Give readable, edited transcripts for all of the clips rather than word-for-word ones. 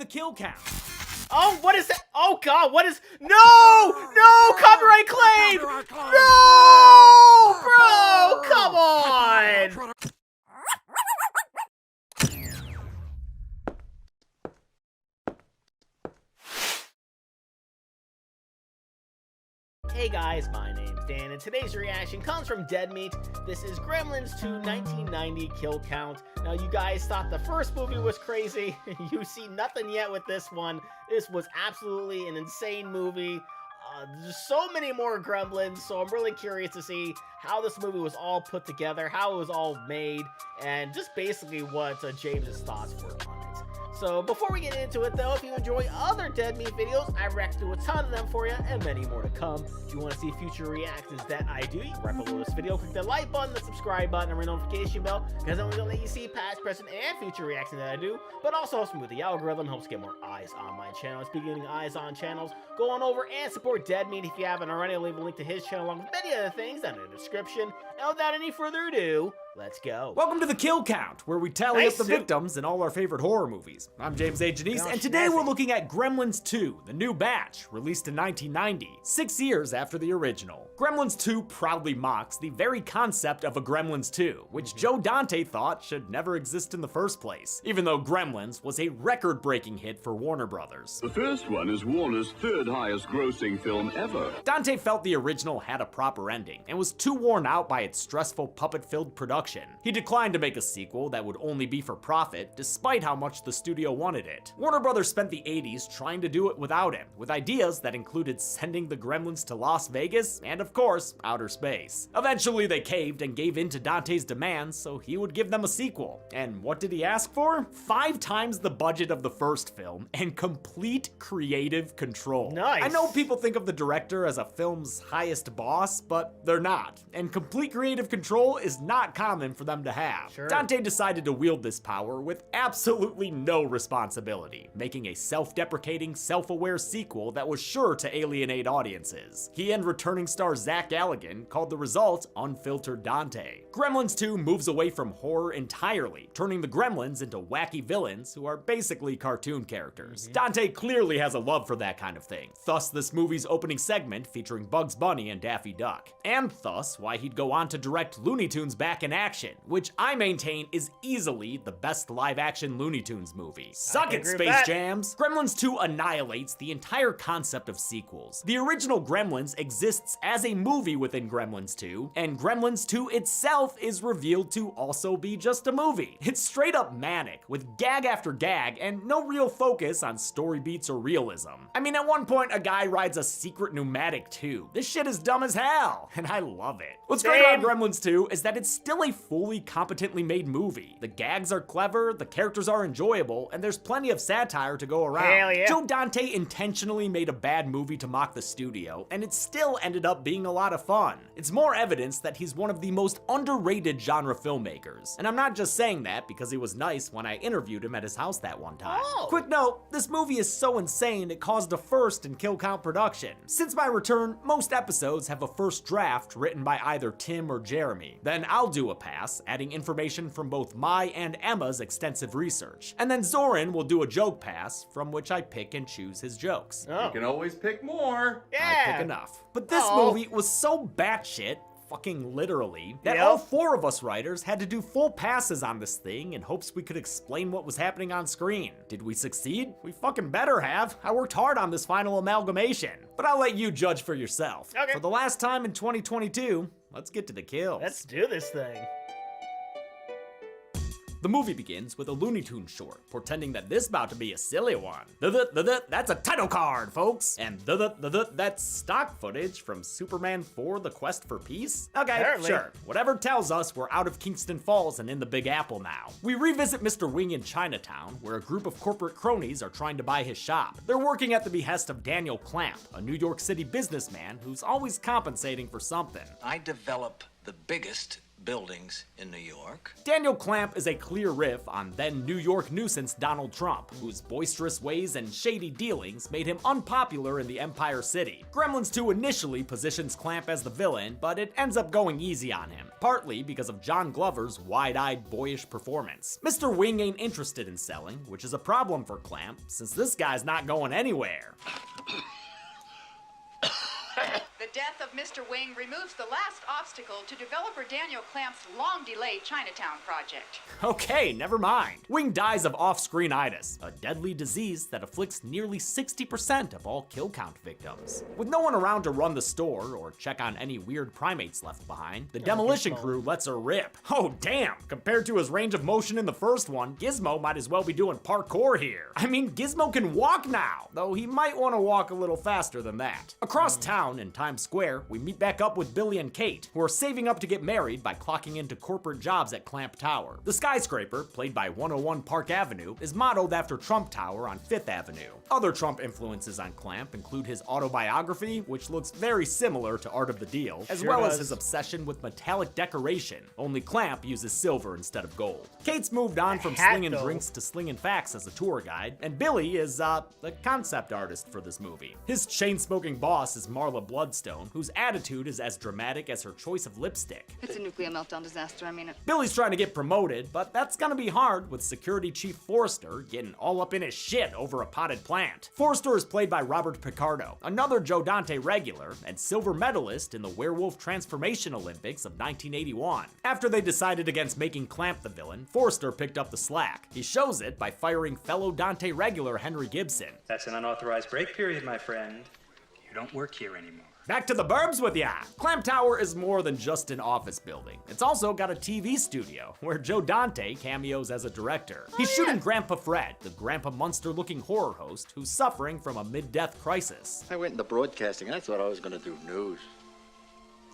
the kill count. Oh, what is that? Oh God, what is? No! No! Copyright claim! No! Bro, come on! Hey guys, my name's Dan, and today's reaction comes from Dead Meat. This is Gremlins 2 1990 kill count. Now, you guys thought the first movie was crazy. You see nothing yet with this one. This was absolutely an insane movie. There's so many more Gremlins, so I'm really curious to see how this movie was all put together, how it was all made, and just basically what James's thoughts were on it. So before we get into it though, if you enjoy other Dead Meat videos, I react to a ton of them for you and many more to come. If you want to see future reactions that I do, you can right below this video, click the like button, the subscribe button, and ring the notification bell, because I'm going to let you see past, present, and future reactions that I do, but also helps me with the algorithm, helps get more eyes on my channel. And speaking of eyes on channels, go on over and support Dead Meat if you haven't already. I'll leave a link to his channel along with many other things down in the description. And without any further ado, let's go. Welcome to the kill count, where we tally up the victims in all our favorite horror movies. I'm James A. Janice, and today we're looking at Gremlins 2, the new batch, released in 1990, 6 years after the original. Gremlins 2 proudly mocks the very concept of a Gremlins 2, which Joe Dante thought should never exist in the first place, even though Gremlins was a record-breaking hit for Warner Brothers. The first one is Warner's third highest grossing film ever. Dante felt the original had a proper ending, and was too worn out by its stressful puppet-filled production. He declined to make a sequel that would only be for profit, despite how much the studio wanted it. Warner Brothers spent the 80s trying to do it without him, with ideas that included sending the Gremlins to Las Vegas and, of course, outer space. Eventually they caved and gave in to Dante's demands so he would give them a sequel. And what did he ask for? 5 times the budget of the first film and complete creative control. Nice. I know people think of the director as a film's highest boss, but they're not. And complete creative control is not common for them to have. Sure. Dante decided to wield this power with absolutely no responsibility, making a self-deprecating, self-aware sequel that was sure to alienate audiences. He and returning star Zach Galligan called the result Unfiltered Dante. Gremlins 2 moves away from horror entirely, turning the Gremlins into wacky villains who are basically cartoon characters. Dante clearly has a love for that kind of thing, thus this movie's opening segment featuring Bugs Bunny and Daffy Duck. And thus why he'd go on to direct Looney Tunes Back in Action, which I maintain is easily the best live-action Looney Tunes movie. Suck it, Space Jams! Gremlins 2 annihilates the entire concept of sequels. The original Gremlins exists as a movie within Gremlins 2, and Gremlins 2 itself is revealed to also be just a movie. It's straight up manic, with gag after gag, and no real focus on story beats or realism. I mean, at one point, a guy rides a secret pneumatic too. This shit is dumb as hell, and I love it. What's great about Gremlins 2 is that it's still a fully competently made movie. The gags are clever, the characters are enjoyable, and there's plenty of satire to go around. Hell yeah. Joe Dante intentionally made a bad movie to mock the studio, and it still ended up being a lot of fun. It's more evidence that he's one of the most underrated genre filmmakers. And I'm not just saying that because he was nice when I interviewed him at his house that one time. Quick note, this movie is so insane it caused a first in kill count production. Since my return, most episodes have a first draft written by either Tim or Jeremy. Then I'll do a pass, adding information from both my and Emma's extensive research. And then Zoran will do a joke pass, from which I pick and choose his jokes. You can always pick more. I pick enough. But this movie was so batshit, fucking literally, that all 4 of us writers had to do full passes on this thing in hopes we could explain what was happening on screen. Did we succeed? We fucking better have. I worked hard on this final amalgamation. But I'll let you judge for yourself. Okay. For the last time in 2022, let's get to the kills. Let's do this thing. The movie begins with a Looney Tunes short, portending that this about to be a silly one. That's a title card, folks! And that's stock footage from Superman 4: The Quest for Peace? Okay, Apparently. Sure. Whatever tells us we're out of Kingston Falls and in the Big Apple now. We revisit Mr. Wing in Chinatown, where a group of corporate cronies are trying to buy his shop. They're working at the behest of Daniel Clamp, a New York City businessman who's always compensating for something. I develop the biggest buildings in New York. Daniel Clamp is a clear riff on then New York nuisance Donald Trump, whose boisterous ways and shady dealings made him unpopular in the Empire City. Gremlins 2 initially positions Clamp as the villain, but it ends up going easy on him, partly because of John Glover's wide-eyed, boyish performance. Mr. Wing ain't interested in selling, which is a problem for Clamp, since this guy's not going anywhere. The death of Mr. Wing removes the last obstacle to developer Daniel Clamp's long-delayed Chinatown project. Okay, never mind. Wing dies of off-screen-itis, a deadly disease that afflicts nearly 60% of all kill count victims. With no one around to run the store or check on any weird primates left behind, the demolition crew lets her rip. Oh damn, compared to his range of motion in the first one, Gizmo might as well be doing parkour here. I mean, Gizmo can walk now, though he might want to walk a little faster than that. Across town in Times Square, we meet back up with Billy and Kate, who are saving up to get married by clocking into corporate jobs at Clamp Tower. The skyscraper, played by 101 Park Avenue, is modeled after Trump Tower on 5th Avenue. Other Trump influences on Clamp include his autobiography, which looks very similar to Art of the Deal, as well as his obsession with metallic decoration, only Clamp uses silver instead of gold. Kate's moved on from slinging drinks to slinging facts as a tour guide, and Billy is, the concept artist for this movie. His chain-smoking boss is Marla Bloodstone, whose attitude is as dramatic as her choice of lipstick. It's a nuclear meltdown disaster, I mean it. Billy's trying to get promoted, but that's gonna be hard with Security Chief Forrester getting all up in his shit over a potted plant. Forrester is played by Robert Picardo, another Joe Dante regular and silver medalist in the Werewolf Transformation Olympics of 1981. After they decided against making Clamp the villain, Forrester picked up the slack. He shows it by firing fellow Dante regular Henry Gibson. That's an unauthorized break period, my friend. You don't work here anymore. Back to the burbs with ya! Clamp Tower is more than just an office building. It's also got a TV studio, where Joe Dante cameos as a director. He's shooting Grandpa Fred, the Grandpa Munster-looking horror host who's suffering from a mid-death crisis. I went into broadcasting. I thought I was going to do news,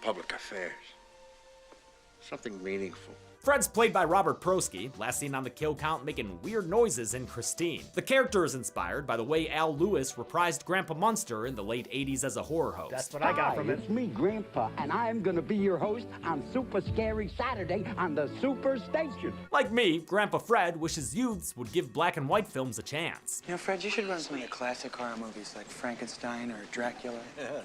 public affairs, something meaningful. Fred's played by Robert Prosky, last seen on the kill count making weird noises in Christine. The character is inspired by the way Al Lewis reprised Grandpa Munster in the late 80s as a horror host. That's what I got from it. It's me, Grandpa, and I'm gonna be your host on Super Scary Saturday on the Super Station. Like me, Grandpa Fred wishes youths would give black and white films a chance. You know, Fred, you should run some of the classic horror movies like Frankenstein or Dracula. Yeah.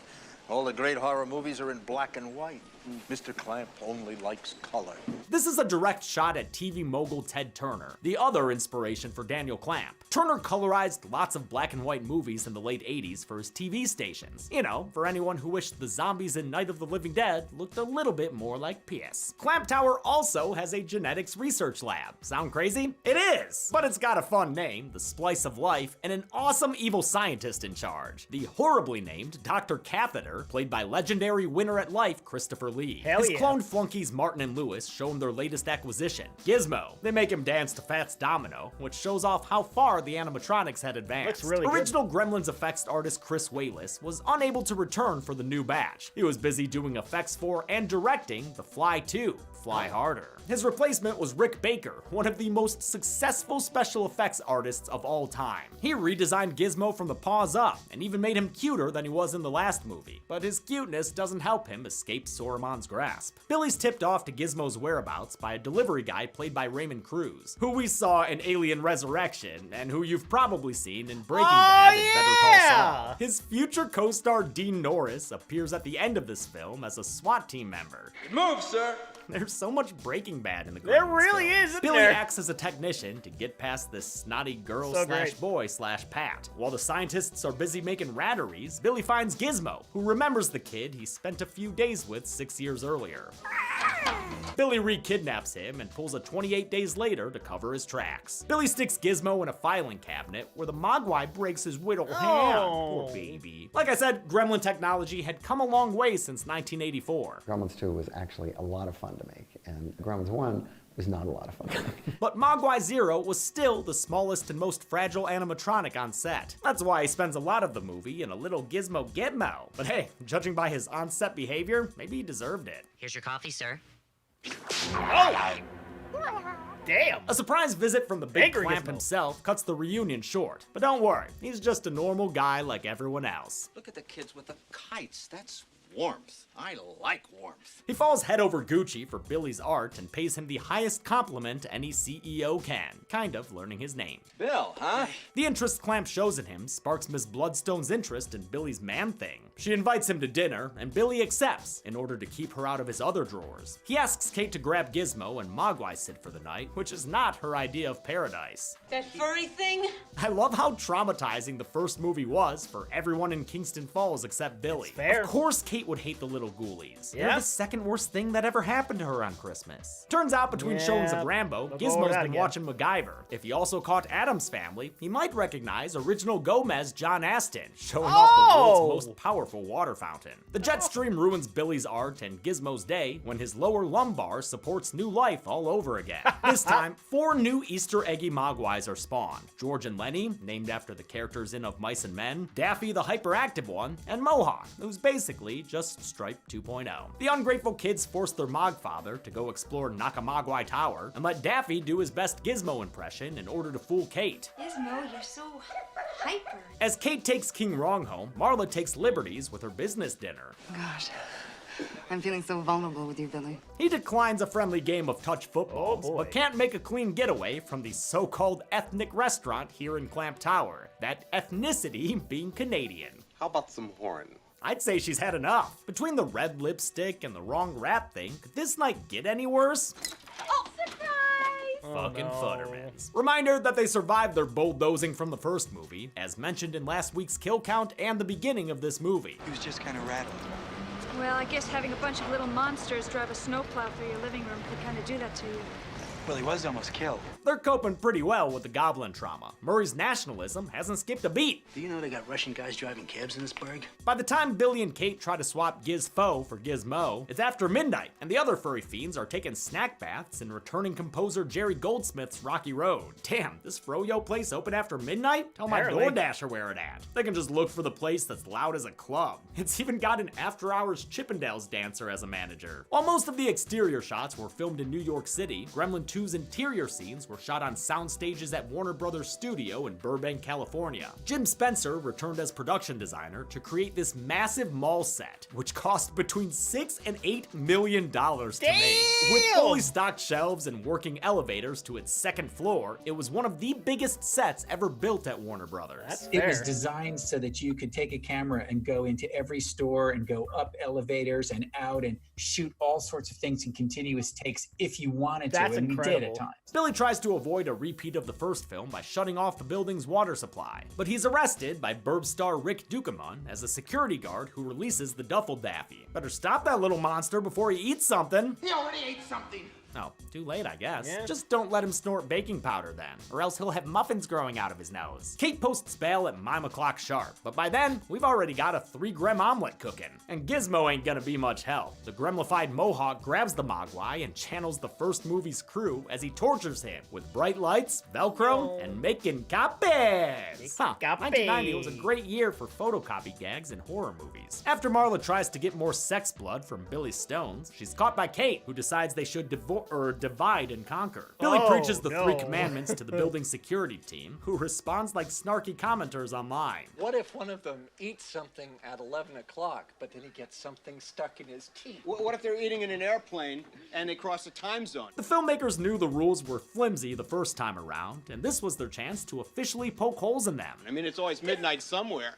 All the great horror movies are in black and white. Mr. Clamp only likes color. This is a direct shot at TV mogul Ted Turner, the other inspiration for Daniel Clamp. Turner colorized lots of black and white movies in the late 80s for his TV stations. You know, for anyone who wished the zombies in Night of the Living Dead looked a little bit more like piss. Clamp Tower also has a genetics research lab. Sound crazy? It is! But it's got a fun name, the Splice of Life, and an awesome evil scientist in charge. The horribly named Dr. Catheter, played by legendary winner at life Christopher Lee. His cloned flunkies Martin and Lewis show him their latest acquisition, Gizmo. They make him dance to Fats Domino, which shows off how far the animatronics had advanced. Looks really Original Gremlins effects artist Chris Wayless was unable to return for the new batch. He was busy doing effects for and directing The Fly 2, Fly Harder. His replacement was Rick Baker, one of the most successful special effects artists of all time. He redesigned Gizmo from the paws up, and even made him cuter than he was in the last movie. But his cuteness doesn't help him escape Sauron's grasp. Billy's tipped off to Gizmo's whereabouts by a delivery guy played by Raymond Cruz, who we saw in Alien Resurrection, and who you've probably seen in Breaking Bad and Better Call Saul. His future co-star Dean Norris appears at the end of this film as a SWAT team member. Move, sir! There's so much Breaking Bad in the Gremlins There really film. is, isn't Billy there? acts as a technician to get past this snotty girl So slash great. boy slash Pat. While the scientists are busy making ratteries, Billy finds Gizmo, who remembers the kid he spent a few days with 6 years earlier. Billy re-kidnaps him and pulls a 28 days later to cover his tracks. Billy sticks Gizmo in a filing cabinet where the Mogwai breaks his little hand. Poor baby. Like I said, Gremlin technology had come a long way since 1984. Gremlins 2 was actually a lot of fun to make, and Gremlins 1 was not a lot of fun to make. But Mogwai Zero was still the smallest and most fragile animatronic on set. That's why he spends a lot of the movie in a little gizmo gitmo. But hey, judging by his on-set behavior, maybe he deserved it. Here's your coffee, sir. Oh! Damn! A surprise visit from the big Angry Clamp Gizmo. himself cuts the reunion short. But don't worry, he's just a normal guy like everyone else. Look at the kids with the kites. That's warmth. I like warmth. He falls head over Gucci for Billy's art and pays him the highest compliment any CEO can, kind of learning his name. Bill, huh? The interest Clamp shows in him sparks Miss Bloodstone's interest in Billy's man thing. She invites him to dinner, and Billy accepts in order to keep her out of his other drawers. He asks Kate to grab Gizmo and Mogwai sit for the night, which is not her idea of paradise. That furry thing? I love how traumatizing the first movie was for everyone in Kingston Falls except Billy. Fair. Of course Kate would hate the little ghoulies. Yeah. They're the second worst thing that ever happened to her on Christmas. Turns out between showings of Rambo, We'll go over Gizmo's that been again. watching MacGyver. If he also caught Addams Family, he might recognize original Gomez John Aston, showing off the world's most powerful water fountain. The jet stream ruins Billy's art and Gizmo's day when his lower lumbar supports new life all over again. This time, 4 new Easter eggy Mogwais are spawned. George and Lenny, named after the characters in Of Mice and Men, Daffy the hyperactive one, and Mohawk, who's basically just Stripe 2.0. The ungrateful kids force their Mogfather to go explore Nakamogwai Tower and let Daffy do his best Gizmo impression in order to fool Kate. Gizmo, you're so hyper. As Kate takes King Wrong home, Marla takes liberties with her business dinner. Gosh, I'm feeling so vulnerable with you, Billy. He declines a friendly game of touch footballs, but can't make a clean getaway from the so-called ethnic restaurant here in Clamp Tower, that ethnicity being Canadian. How about some horn? I'd say she's had enough. Between the red lipstick and the wrong rap thing, could this night get any worse? Oh, surprise! Fucking Futtermans. Reminder that they survived their bulldozing from the first movie, as mentioned in last week's kill count and the beginning of this movie. He was just kind of rattled. Well, I guess having a bunch of little monsters drive a snowplow through your living room could kind of do that to you. Well, he was almost killed. They're coping pretty well with the goblin trauma. Murray's nationalism hasn't skipped a beat. Do you know they got Russian guys driving cabs in this burg? By the time Billy and Kate try to swap Gizfo for Gizmo, it's after midnight, and the other furry fiends are taking snack baths and returning composer Jerry Goldsmith's Rocky Road. Damn, this Froyo place open after midnight? Tell my Apparently. DoorDasher where it at. They can just look for the place that's loud as a club. It's even got an after-hours Chippendales dancer as a manager. While most of the exterior shots were filmed in New York City, Gremlin 2's interior scenes were shot on sound stages at Warner Brothers Studio in Burbank, California. Jim Spencer returned as production designer to create this massive mall set, which cost between $6 and $8 million to make. With fully stocked shelves and working elevators to its second floor, it was one of the biggest sets ever built at Warner Brothers. It was designed so that you could take a camera and go into every store and go up elevators and out and shoot all sorts of things in continuous takes if you wanted to, That's and incredible. we did at times. Billy tries to avoid a repeat of the first film by shutting off the building's water supply, but he's arrested by Burb star Rick Ducommun as a security guard who releases the Duffel Daffy. Better stop that little monster before he eats something. He already ate something. Oh, too late, I guess. Yeah. Just don't let him snort baking powder then, or else he'll have muffins growing out of his nose. Kate posts bail at 9 o'clock sharp, but by then, we've already got a 3-grem omelet cooking. And Gizmo ain't gonna be much help. The gremlified Mohawk grabs the Mogwai and channels the first movie's crew as he tortures him with bright lights, Velcro, and making copies. 1990 was a great year for photocopy gags in horror movies. After Marla tries to get more sex blood from Billy Stones, she's caught by Kate, who decides they should divide and conquer. Billy preaches the 3 commandments to the building security team, who responds like snarky commenters online. What if one of them eats something at 11 o'clock, but then he gets something stuck in his teeth? What if they're eating in an airplane and they cross a time zone? The filmmakers knew the rules were flimsy the first time around, and this was their chance to officially poke holes in them. I mean, it's always midnight somewhere.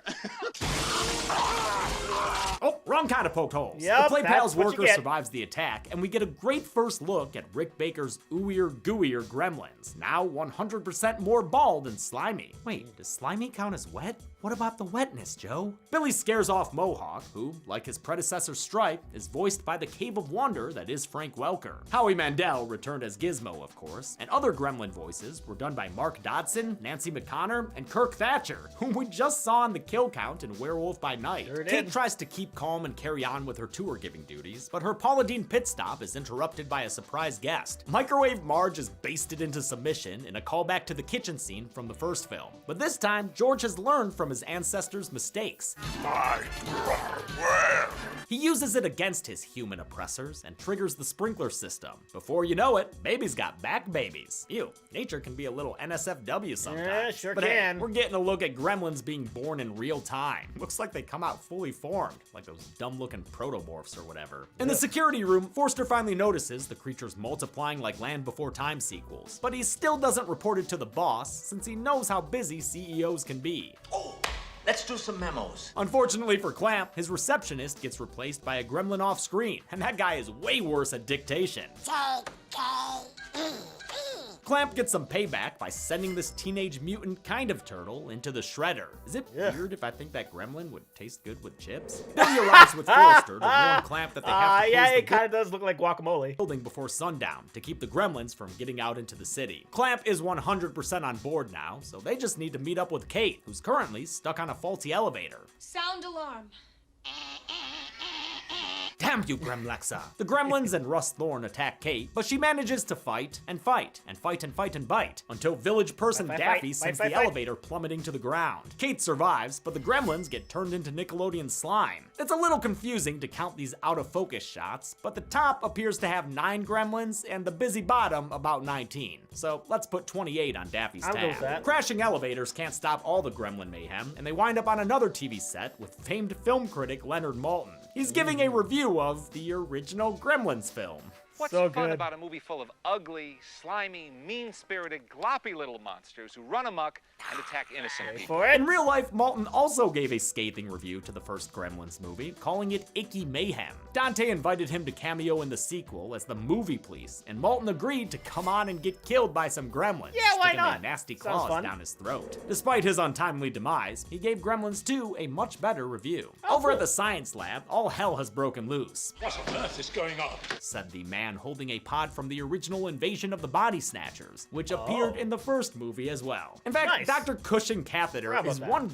Oh, wrong kind of poked holes. Yep, the Play that's Pals what you worker get. survives the attack, and we get a great first look at Rick Baker's ooier gooier gremlins, now 100% more bald and slimy. Wait, does slimy count as wet? What about the wetness, Joe? Billy scares off Mohawk, who, like his predecessor Stripe, is voiced by the Cave of Wonder that is Frank Welker. Howie Mandel returned as Gizmo, of course, and other gremlin voices were done by Mark Dodson, Nancy McConnor, and Kirk Thatcher, whom we just saw in the kill count in Werewolf by Night. Sure did. Kate tries to keep calm and carry on with her tour-giving duties, but her Paula Deen pit stop is interrupted by a surprise surprise guest. Microwave Marge is basted into submission in a callback to the kitchen scene from the first film. But this time, George has learned from his ancestors' mistakes. He uses it against his human oppressors and triggers the sprinkler system. Before you know it, baby's got back babies. Ew, nature can be a little NSFW sometimes. Yeah, sure but can. Hey, we're getting a look at gremlins being born in real time. Looks like they come out fully formed, like those dumb-looking protomorphs or whatever. In the security room, Forster finally notices the creatures multiplying like Land Before Time sequels, but he still doesn't report it to the boss since he knows how busy CEOs can be. Let's do some memos. Unfortunately for Clamp, his receptionist gets replaced by a gremlin off screen, and that guy is way worse at dictation. Clamp gets some payback by sending this teenage mutant kind of turtle into the shredder. Is it weird if I think that gremlin would taste good with chips? Billy arrives with Forster to warn Clamp that they have to yeah, close it kind of does look like guacamole. building before sundown to keep the gremlins from getting out into the city. Clamp is 100% on board now, so they just need to meet up with Kate, who's currently stuck on a faulty elevator. Sound alarm. Damn you, Gremlexa! The gremlins and Russ Thorne attack Kate, but she manages to fight and fight and fight and fight and bite until village person Daffy sends the elevator plummeting to the ground. Kate survives, but the gremlins get turned into Nickelodeon slime. It's a little confusing to count these out of focus shots, but the top appears to have 9 gremlins and the busy bottom about 19. So let's put 28 on Daffy's I'll go tab. with that. Crashing elevators can't stop all the gremlin mayhem, and they wind up on another TV set with famed film critic Leonard Maltin. He's giving a review of the original Gremlins film. What's So fun good. about a movie full of ugly, slimy, mean-spirited, gloppy little monsters who run amok and attack innocent people? In real life, Maltin also gave a scathing review to the first Gremlins movie, calling it icky mayhem. Dante invited him to cameo in the sequel as the movie police, and Maltin agreed to come on and get killed by some gremlins, Yeah, why sticking not? their nasty Sounds claws fun. down his throat. Despite his untimely demise, he gave Gremlins 2 a much better review. Over at the science lab, all hell has broken loose. What on earth is going on? Said the man holding a pod from the original Invasion of the Body Snatchers, which appeared in the first movie as well. In fact, Nice. Dr. Cushing Catheter How about is that? one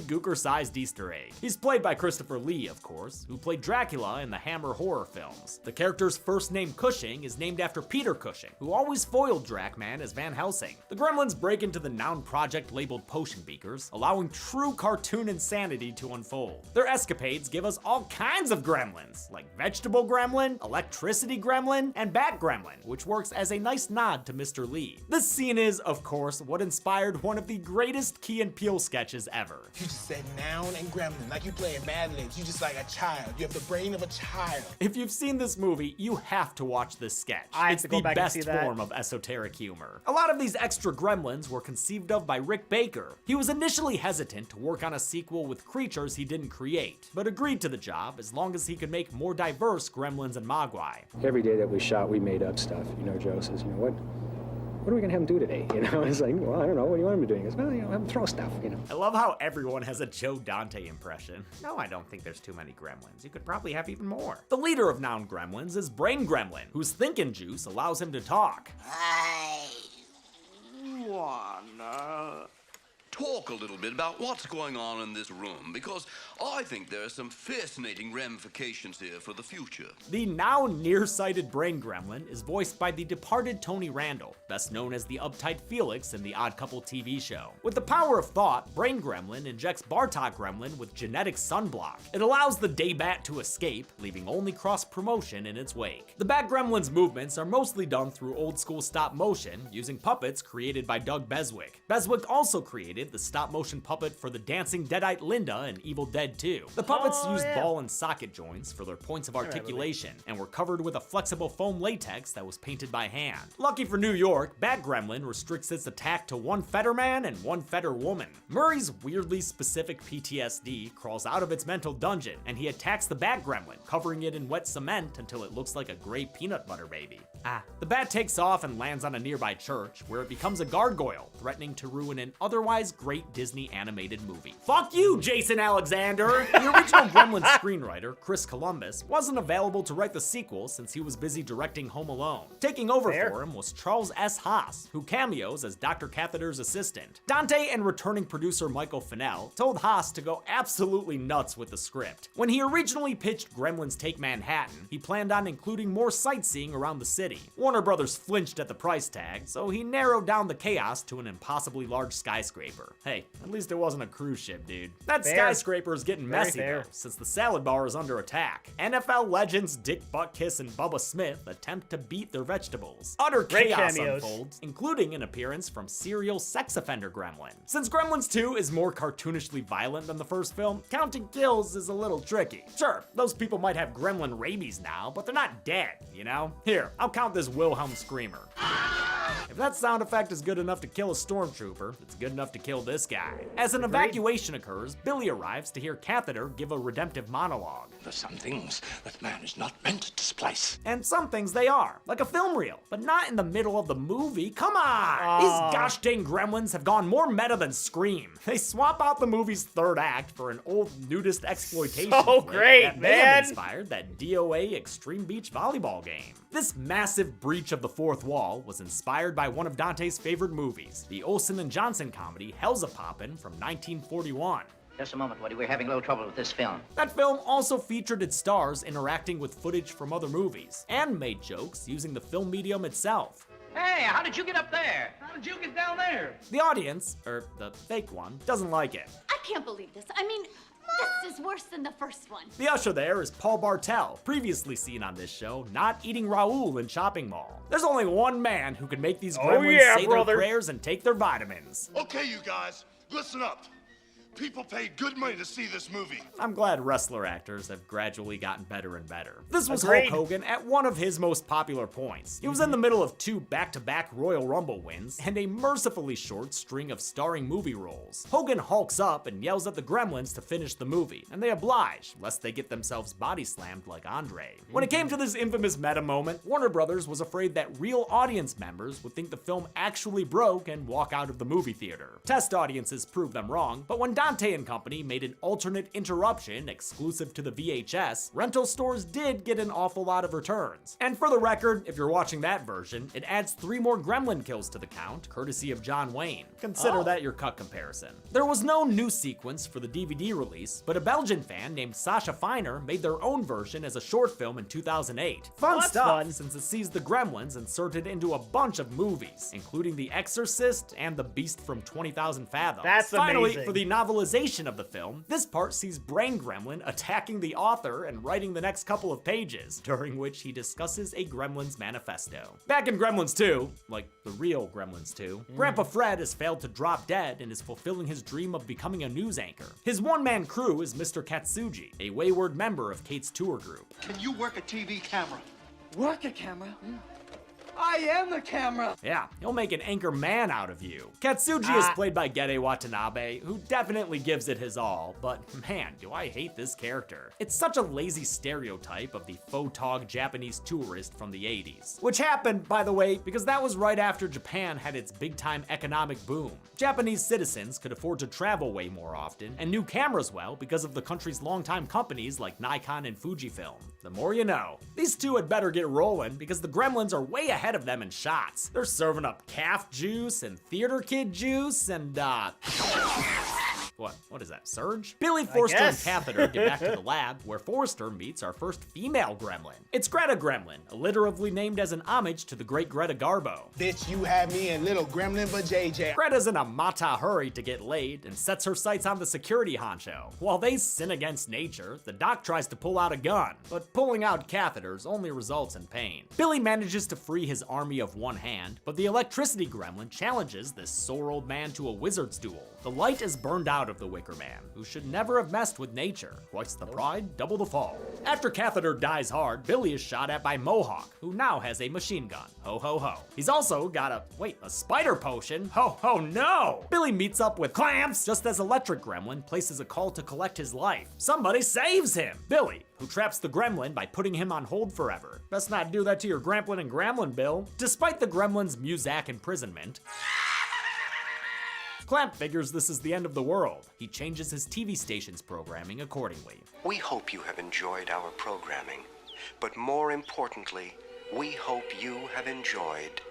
gobbledygooker-sized Easter egg. He's played by Christopher Lee, of course, who played Dracula in the Hammer horror films. The character's first name Cushing is named after Peter Cushing, who always foiled Dracman as Van Helsing. The Gremlins break into the Noun Project labeled potion beakers, allowing true cartoon insanity to unfold. Their escapades give us all kinds of gremlins, like Vegetable Gremlin, Electricity Gremlin, and Bat Gremlin, which works as a nice nod to Mr. Lee. This scene is, of course, what inspired one of the greatest Key and Peele sketches ever. You just said noun and gremlin, like you playing Mad Libs. You just like a child. You have the brain of a child. If you've seen this movie, you have to watch this sketch. I have It's to go the back and best see that. form of esoteric humor. A lot of these extra gremlins were conceived of by Rick Baker. He was initially hesitant to work on a sequel with creatures he didn't create, but agreed to the job as long as he could make more diverse gremlins and mogwai. Every day that we shot, we made up stuff. You know, Joe says, you know, what are we gonna have him do today? You know, it's like, well, I don't know. What do you want him to do? He goes, well, you know, have him throw stuff, you know. I love how everyone has a Joe Dante impression. No, I don't think there's too many gremlins. You could probably have even more. The leader of Noun Gremlins is Brain Gremlin, whose thinking juice allows him to talk. I wanna talk a little bit about what's going on in this room, because I think there are some fascinating ramifications here for the future. The now nearsighted Brain Gremlin is voiced by the departed Tony Randall, best known as the uptight Felix in the Odd Couple TV show. With the power of thought, Brain Gremlin injects Bartok Gremlin with genetic sunblock. It allows the Daybat to escape, leaving only cross-promotion in its wake. The Bat Gremlin's movements are mostly done through old-school stop-motion, using puppets created by Doug Beswick. Beswick also created the stop-motion puppet for the dancing Deadite Linda in Evil Dead 2. The puppets used ball and socket joints for their points of articulation, and were covered with a flexible foam latex that was painted by hand. Lucky for New York, Bat Gremlin restricts its attack to one fetter man and one fetter woman. Murray's weirdly specific PTSD crawls out of its mental dungeon, and he attacks the Bat Gremlin, covering it in wet cement until it looks like a gray peanut butter baby. The bat takes off and lands on a nearby church, where it becomes a gargoyle, threatening to ruin an otherwise great Disney animated movie. Fuck you, Jason Alexander! The original Gremlins screenwriter, Chris Columbus, wasn't available to write the sequel since he was busy directing Home Alone. Taking over for him was Charles S. Haas, who cameos as Dr. Catheter's assistant. Dante and returning producer Michael Fennell told Haas to go absolutely nuts with the script. When he originally pitched Gremlins Take Manhattan, he planned on including more sightseeing around the city. Warner Brothers flinched at the price tag, so he narrowed down the chaos to an impossibly large skyscraper. Hey, at least it wasn't a cruise ship, dude. That skyscraper is getting messy though, since the salad bar is under attack. NFL legends Dick Buttkiss and Bubba Smith attempt to beat their vegetables. Utter chaos unfolds, including an appearance from serial sex offender Gremlin. Since Gremlins 2 is more cartoonishly violent than the first film, counting kills is a little tricky. Sure, those people might have gremlin rabies now, but they're not dead, you know? Here, I'll count this Wilhelm screamer. If that sound effect is good enough to kill a stormtrooper, it's good enough to kill this guy. As an evacuation occurs, Billy arrives to hear Catheter give a redemptive monologue. There's some things that man is not meant to displace. And some things they are, like a film reel, but not in the middle of the movie. Come on! These gosh dang gremlins have gone more meta than Scream. They swap out the movie's third act for an old nudist exploitation flick that may have inspired that DOA Extreme Beach volleyball game. This massive breach of the fourth wall was inspired by one of Dante's favorite movies, the Olsen and Johnson comedy Hell's a Poppin' from 1941. Just a moment, Woody. We're having a little trouble with this film. That film also featured its stars interacting with footage from other movies, and made jokes using the film medium itself. Hey, how did you get up there? How did you get down there? The audience, or the fake one, doesn't like it. I can't believe this. I mean, this is worse than the first one. The usher there is Paul Bartel, previously seen on this show, not eating Raoul in Shopping Mall. There's only one man who can make these gremlins say their prayers and take their vitamins. Okay, you guys, listen up. People paid good money to see this movie. I'm glad wrestler actors have gradually gotten better and better. This was Hulk Hogan at one of his most popular points. He was in the middle of 2 back-to-back Royal Rumble wins and a mercifully short string of starring movie roles. Hogan hulks up and yells at the gremlins to finish the movie, and they oblige, lest they get themselves body slammed like Andre. When it came to this infamous meta moment, Warner Brothers was afraid that real audience members would think the film actually broke and walk out of the movie theater. Test audiences proved them wrong, but when Dante and Company made an alternate interruption exclusive to the VHS, rental stores did get an awful lot of returns. And for the record, if you're watching that version, it adds 3 more gremlin kills to the count, courtesy of John Wayne. Consider that your cut comparison. There was no new sequence for the DVD release, but a Belgian fan named Sasha Feiner made their own version as a short film in 2008. Fun stuff, since it sees the gremlins inserted into a bunch of movies, including The Exorcist and The Beast from 20,000 Fathoms. That's Finally, amazing. for the novelization of the film, this part sees Brain Gremlin attacking the author and writing the next couple of pages, during which he discusses a Gremlins manifesto. Back in Gremlins 2, like the real Gremlins 2, Grandpa Fred has failed to drop dead and is fulfilling his dream of becoming a news anchor. His one-man crew is Mr. Katsuji, a wayward member of Kate's tour group. Can you work a TV camera? Work a camera? I am the camera! Yeah, he'll make an anchor man out of you. Katsuji is played by Gede Watanabe, who definitely gives it his all, but man, do I hate this character. It's such a lazy stereotype of the photog Japanese tourist from the 80s. Which happened, by the way, because that was right after Japan had its big-time economic boom. Japanese citizens could afford to travel way more often, and knew cameras well because of the country's longtime companies like Nikon and Fujifilm. The more you know. These two had better get rolling, because the gremlins are way ahead of them in shots. They're serving up calf juice and theater kid juice and What is that, Surge? Billy, Forster, and Catheter get back to the lab, where Forster meets our first female gremlin. It's Greta Gremlin, alliteratively named as an homage to the great Greta Garbo. Bitch, you have me in little gremlin but JJ. Greta's in a mata hurry to get laid and sets her sights on the security honcho. While they sin against nature, the doc tries to pull out a gun, but pulling out catheters only results in pain. Billy manages to free his army of one hand, but the electricity gremlin challenges this sore old man to a wizard's duel. The light is burned out of the Wicker Man, who should never have messed with nature. Twice the pride, double the fall. After Catheter dies hard, Billy is shot at by Mohawk, who now has a machine gun. Ho ho ho. He's also got a spider potion. Ho ho no! Billy meets up with Clamps just as Electric Gremlin places a call to collect his life. Somebody saves him! Billy, who traps the gremlin by putting him on hold forever. Best not do that to your Gramplin and Gremlin, Bill. Despite the gremlin's Muzak imprisonment, Clamp figures this is the end of the world. He changes his TV station's programming accordingly. We hope you have enjoyed our programming, but more importantly, we hope you have enjoyed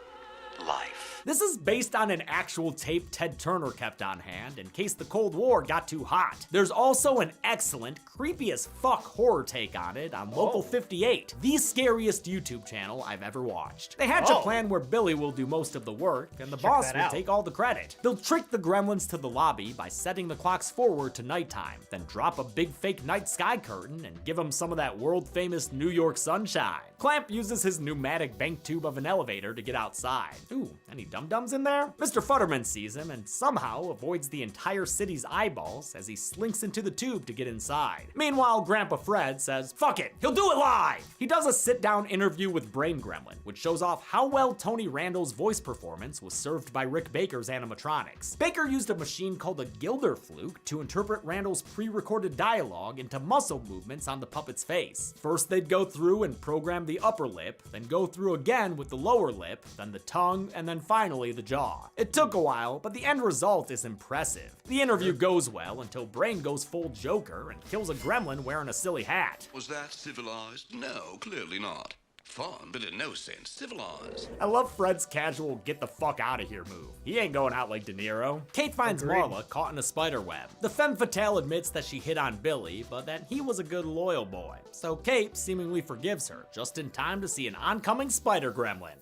life. This is based on an actual tape Ted Turner kept on hand in case the Cold War got too hot. There's also an excellent, creepy as fuck horror take on it on Local 58, the scariest YouTube channel I've ever watched. They hatch a plan where Billy will do most of the work and the boss will take all the credit. They'll trick the Gremlins to the lobby by setting the clocks forward to nighttime, then drop a big fake night sky curtain and give them some of that world famous New York sunshine. Clamp uses his pneumatic bank tube of an elevator to get outside. Ooh, any dum-dums in there? Mr. Futterman sees him and somehow avoids the entire city's eyeballs as he slinks into the tube to get inside. Meanwhile, Grandpa Fred says, fuck it, he'll do it live! He does a sit-down interview with Brain Gremlin, which shows off how well Tony Randall's voice performance was served by Rick Baker's animatronics. Baker used a machine called a Gilder fluke to interpret Randall's pre-recorded dialogue into muscle movements on the puppet's face. First, they'd go through and program the upper lip, then go through again with the lower lip, then the tongue, and then finally the jaw. It took a while, but the end result is impressive. The interview goes well until Brain goes full Joker and kills a gremlin wearing a silly hat. Was that civilized? No, clearly not. Fun, but in no sense civilized. I love Fred's casual get the fuck out of here move. He ain't going out like De Niro. Kate finds Marla caught in a spider web. The femme fatale admits that she hit on Billy, but that he was a good loyal boy. So Kate seemingly forgives her, just in time to see an oncoming spider gremlin.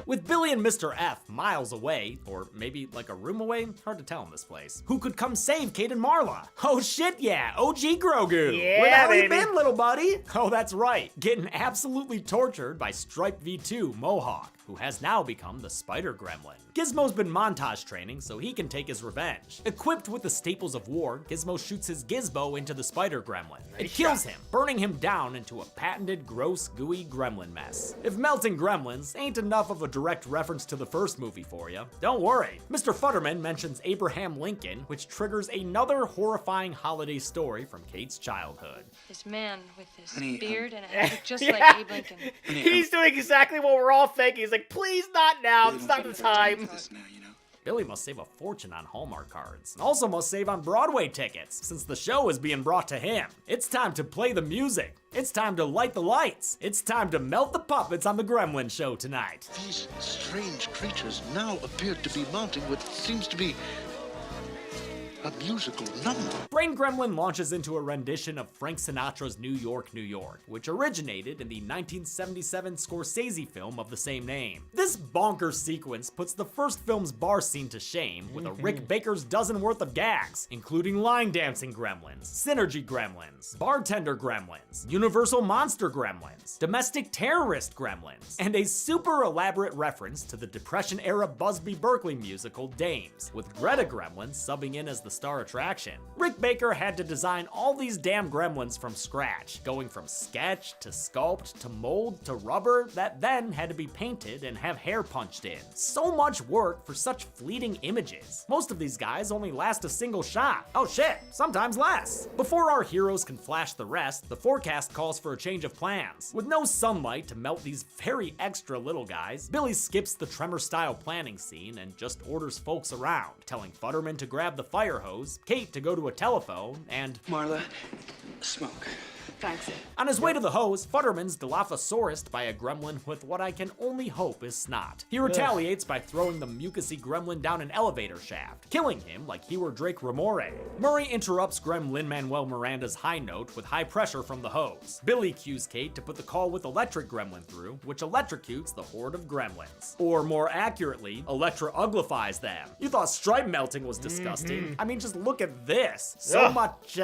With Billy and Mr. F miles away, or maybe like a room away, hard to tell in this place, who could come save Kate and Marla? Oh shit yeah, OG Grogu! Yeah, where the hell you baby. been, little buddy? Oh, that's right, getting absolutely tortured by Stripe V2 Mohawk, who has now become the Spider Gremlin. Gizmo's been montage training so he can take his revenge. Equipped with the staples of war, Gizmo shoots his Gizmo into the Spider Gremlin. It kills him, burning him down into a patented, gross, gooey gremlin mess. If melting gremlins ain't enough of a direct reference to the first movie for you, don't worry. Mr. Futterman mentions Abraham Lincoln, which triggers another horrifying holiday story from Kate's childhood. This man with this Honey, beard and a hat looked just Yeah. like Abe Lincoln. He's doing exactly what we're all thinking. He's like, please not now. It's not the time. Billy must save a fortune on Hallmark cards. Also must save on Broadway tickets, since the show is being brought to him. It's time to play the music. It's time to light the lights. It's time to melt the puppets on the Gremlin show tonight. These strange creatures now appear to be mounting what seems to be a musical number. Brain Gremlin launches into a rendition of Frank Sinatra's New York, New York, which originated in the 1977 Scorsese film of the same name. This bonkers sequence puts the first film's bar scene to shame with a Rick Baker's dozen worth of gags, including line dancing gremlins, synergy gremlins, bartender gremlins, universal monster gremlins, domestic terrorist gremlins, and a super elaborate reference to the Depression-era Busby Berkeley musical Dames, with Greta Gremlin subbing in as the star attraction. Rick Baker had to design all these damn gremlins from scratch, going from sketch to sculpt to mold to rubber that then had to be painted and have hair punched in. So much work for such fleeting images. Most of these guys only last a single shot. Oh shit, sometimes less. Before our heroes can flash the rest, the forecast calls for a change of plans. With no sunlight to melt these very extra little guys, Billy skips the Tremor-style planning scene and just orders folks around, telling Futterman to grab the fire hose, Kate to go to a telephone, and Marla, smoke. Thanks. on his way to the hose, Futterman's Dilophosaurused by a gremlin with what I can only hope is snot. He retaliates by throwing the mucusy gremlin down an elevator shaft, killing him like he were Drake Ramore. Murray interrupts Lin-Manuel Miranda's high note with high pressure from the hose. Billy cues Kate to put the call with Electric Gremlin through, which electrocutes the horde of gremlins. Or more accurately, Electra-uglifies them. You thought stripe melting was disgusting. I mean, just look at this. So much,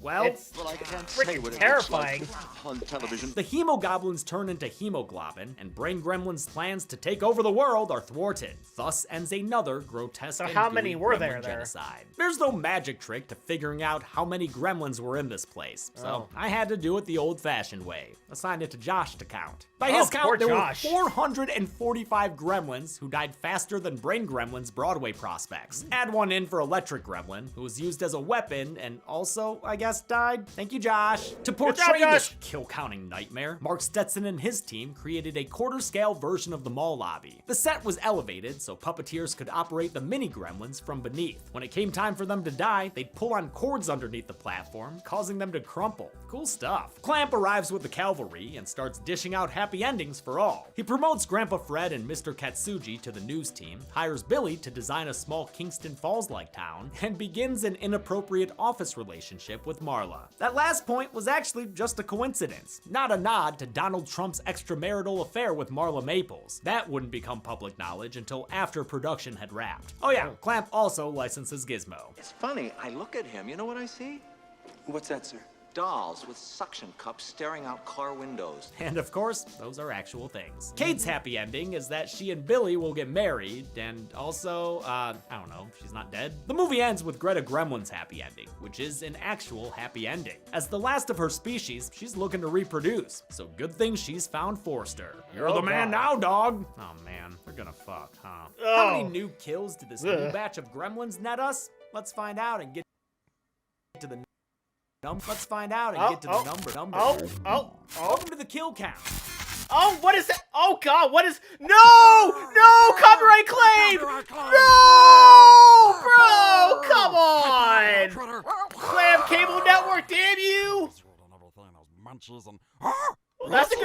well, It's freaking terrifying. On television. the hemogoblins turn into hemoglobin, and Brain Gremlin's plans to take over the world are thwarted. Thus ends another grotesque So and how gooey many were gremlin there? genocide. There's no magic trick to figuring out how many gremlins were in this place, so I had to do it the old-fashioned way. Assigned it to Josh to count. By his poor count, there Josh. were 445 gremlins who died faster than Brain Gremlin's Broadway prospects. Add one in for Electric Gremlin, who was used as a weapon and also, I guess, guest died. Thank you, Josh. To portray this kill-counting nightmare, Mark Stetson and his team created a quarter-scale version of the mall lobby. The set was elevated so puppeteers could operate the mini gremlins from beneath. When it came time for them to die, they'd pull on cords underneath the platform, causing them to crumple. Cool stuff. Clamp arrives with the cavalry and starts dishing out happy endings for all. He promotes Grandpa Fred and Mr. Katsuji to the news team, hires Billy to design a small Kingston Falls-like town, and begins an inappropriate office relationship with Marla. That last point was actually just a coincidence, not a nod to Donald Trump's extramarital affair with Marla Maples. That wouldn't become public knowledge until after production had wrapped. Oh yeah, Clamp also licenses Gizmo. It's funny, I look at him, you know what I see? What's that, sir? Dolls with suction cups staring out car windows. And of course, those are actual things. Kate's happy ending is that she and Billy will get married, and also, I don't know, she's not dead. The movie ends with Greta Gremlin's happy ending, which is an actual happy ending. As the last of her species, she's looking to reproduce, so good thing she's found Forster. You're the man now, dog! Oh man, they're gonna fuck, huh? How many new kills did this new batch of gremlins net us? Let's find out and get to the Let's find out and get to the number. Welcome to the kill count. Oh, what is that? Oh God, what is? No, copyright claim. No, bro, come on. Clam Cable Network, damn you. Well, that's a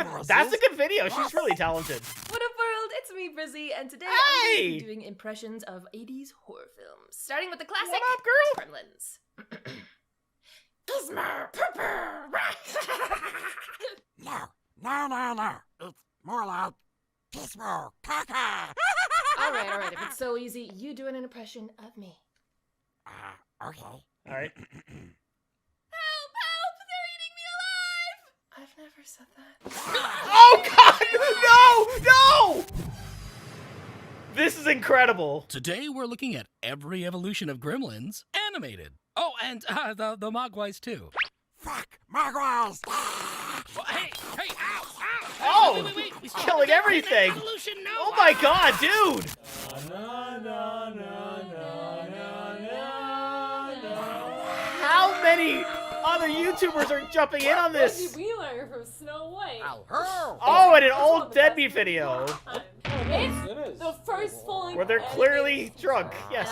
good video. She's really talented. What up, world? It's me, Brizzy, and today I'm going to be doing impressions of 80s horror films, starting with the classic What up, girl? Gremlins. Gizmo, pooper. No. It's more like Gizmo, caca. All right. If it's so easy, you doing an impression of me. Okay. All right. Help! They're eating me alive! I've never said that. Oh God! No! This is incredible. Today we're looking at every evolution of Gremlins animated. Oh, and the Mogwais too. Fuck, Mogwais! Well, hey, ow! Oh, wait. he's killing everything. Evolution, no. Oh my God, dude! How many other YouTubers are jumping in on this? What did we learn from Snow White? Oh, and an old Deadbeat video. It's the first full Where they're clearly drunk, yes.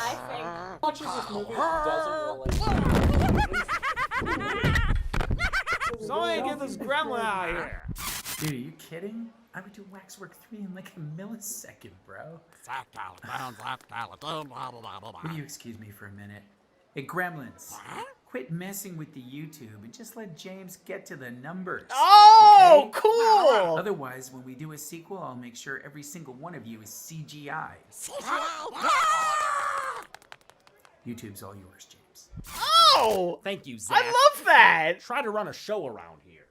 Watches this movie doesn't relate. Somebody get this gremlin out of here. Dude, are you kidding? I would do Waxwork 3 in like a millisecond, bro. Will you excuse me for a minute? Hey, Gremlins, quit messing with the YouTube and just let James get to the numbers. Oh, okay? cool! Otherwise, when we do a sequel, I'll make sure every single one of you is CGI. YouTube's all yours, James. Oh! Thank you, Zach. I love that! Try to run a show around here.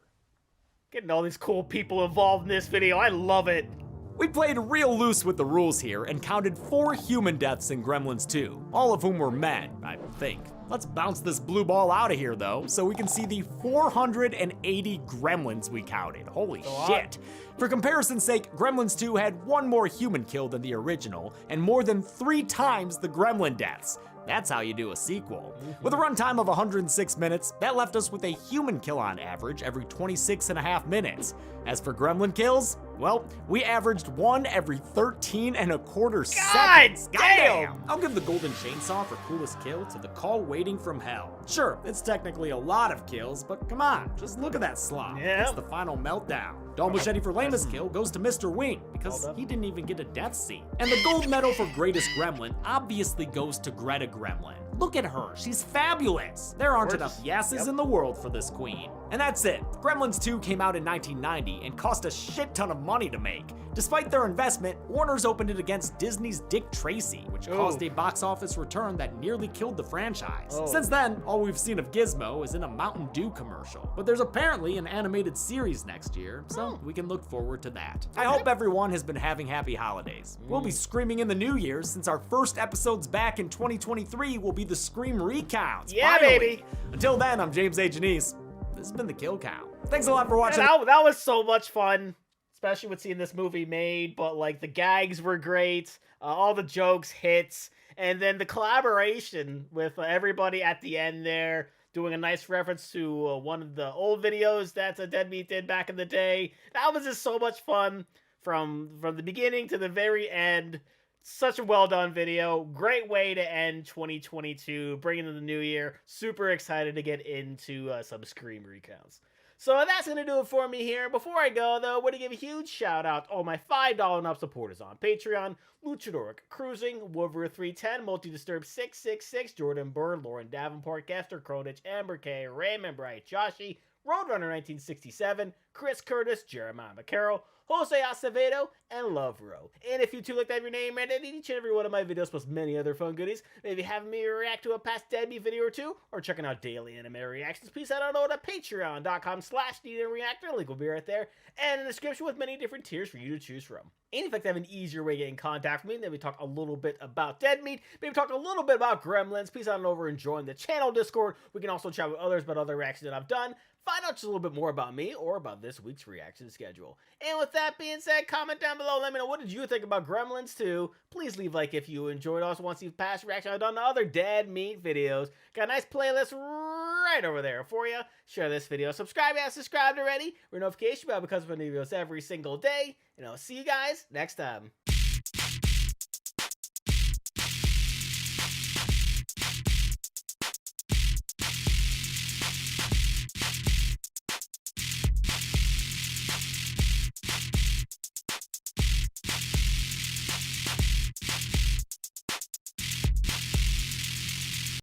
Getting all these cool people involved in this video, I love it. We played real loose with the rules here and counted 4 human deaths in Gremlins 2, all of whom were men, I think. Let's bounce this blue ball out of here though, so we can see the 480 gremlins we counted. Holy shit. For comparison's sake, Gremlins 2 had 1 more human kill than the original, and more than 3 times the gremlin deaths. That's how you do a sequel. With a runtime of 106 minutes, that left us with a human kill on average every 26.5 minutes. As for gremlin kills, well, we averaged 1 every 13.25 seconds. Damn! I'll give the golden chainsaw for coolest kill to the call waiting from hell. Sure, it's technically a lot of kills, but come on, just look at that slop. Yeah. It's the final meltdown. Dull Machete for lamest kill goes to Mr. Wing, because he didn't even get a death scene. And the gold medal for greatest gremlin obviously goes to Greta Gremlin. Look at her, she's fabulous. There aren't enough yeses in the world for this queen. And that's it. Gremlins 2 came out in 1990 and cost a shit ton of money to make. Despite their investment, Warner's opened it against Disney's Dick Tracy, which caused a box office return that nearly killed the franchise. Since then, all we've seen of Gizmo is in a Mountain Dew commercial. But there's apparently an animated series next year, so we can look forward to that. I hope everyone has been having happy holidays. We'll be screaming in the new year since our first episodes back in 2023 will be the Scream recounts. Yeah, finally. baby. Until then, I'm James A. Janice. This has been the Kill Count. Thanks a lot for watching. That was so much fun, especially with seeing this movie made, but like the gags were great, all the jokes hits, and then the collaboration with everybody at the end there, doing a nice reference to one of the old videos that Dead Meat did back in the day. That was just so much fun from the beginning to the very end. Such a well done video. Great way to end 2022, bringing in the new year. Super excited to get into some Scream recounts. So that's going to do it for me here. Before I go, though, I want to give a huge shout out to all my $5 and up supporters on Patreon. Luchadoric, Cruising, Woodward 310, Multi-Disturb 666, Jordan Bird, Lauren Davenport, Kester, Kronich, Amber K, Raymond Bright, Joshi, Roadrunner 1967, Chris Curtis, Jeremiah McCarroll, Jose Acevedo, and Love Row. And if you too like to have your name read in each and every one of my videos, plus many other fun goodies, maybe having me react to a past Dead Meat video or two, or checking out daily anime reactions, please head on over to patreon.com/Reactor. Link will be right there, and in the description with many different tiers for you to choose from. And if I have an easier way to get in contact with me, then we talk a little bit about Dead Meat, maybe talk a little bit about Gremlins, please head on over and join the channel Discord. We can also chat with others about other reactions that I've done, find out just a little bit more about me or about this week's reaction schedule. And with that being said, comment down below. Let me know, what did you think about Gremlins 2? Please leave a like if you enjoyed. Also want to see past reactions I've done to other Dead Meat videos. Got a nice playlist right over there for you. Share this video. Subscribe if you haven't subscribed already. Ring notification bell because of new videos every single day. And I'll see you guys next time.